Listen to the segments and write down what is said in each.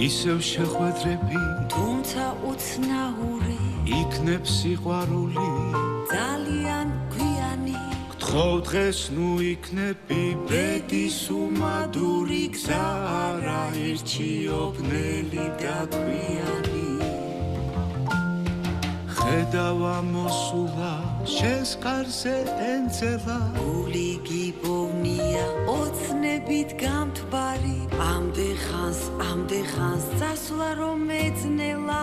ისევ შეხვედრები თუმცა უცნაური იქნებ სიყვარული ძალიან გვიანი გთხოვ დღეს ნუ იქნები ბედის უმადური გზა არაერთიობნელი და გვიანი ხედავა მოსულა შენს კარზე ენძელა გული გიბოვნია ოცნებით გამთბარი ამდე ხანს წასვლა რომ ეძნელა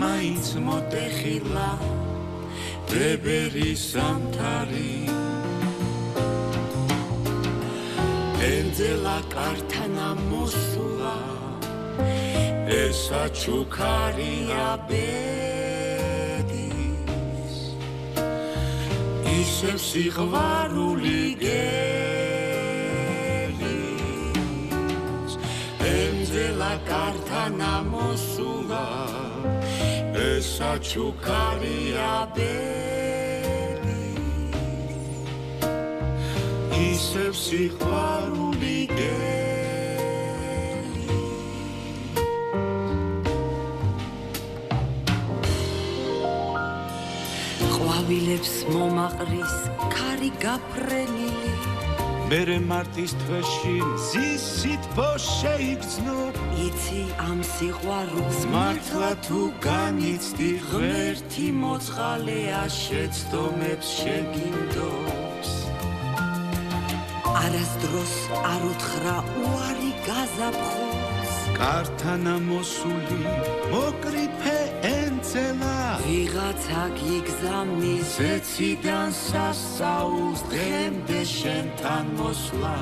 მაინც მოტეხილა დებერის ზამთარი ენძელა კართან ამოსულა ესა ჩუქარია ბედის ისევ სიყვარული გელის ენძელა კართან ამოსულა ესა ჩუქარია ბედის ისევ სიყვარული ყვავილებს მომაყრის ქარი გაფრენილი მერე მარტის თვეში მზისით ბოშე იგრძნო იცი ამ სიყვარულს მართლა თუ განიცდი ღმერთი მოწყალეა შეცდომებს შეგინდობს არასდროს არ უთხრა უარი გაზაფხულს კართან ამოსული მოკრიფე ენძელა ვიღაცა გიგზავნის ზეციდან სასაულს დღემდე შენთან მოსვლა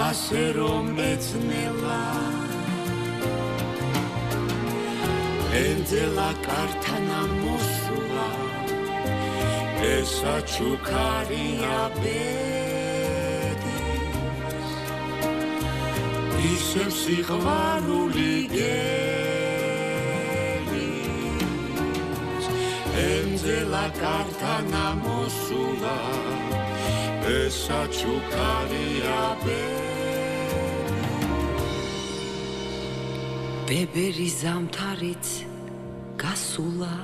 ასე რომ ეძნელა ენძელა კართან ამოსულა ესა ჩუქარია ბედის ისევ სიყვარული გელის ენძელა კართან ამოსულა ესა ჩუქარია ბებერი ზამთარიც გასულა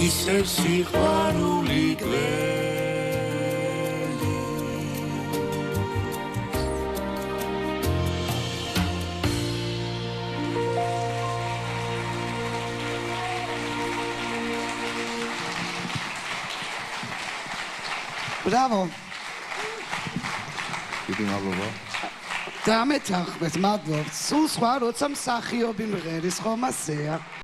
ისევ სიყვარული Bravo. დიდი მადლობა. და მეთანხმეთ, მადლობთ. სულ სხვა როცა მსახიობი მღერის ხომ ასეა.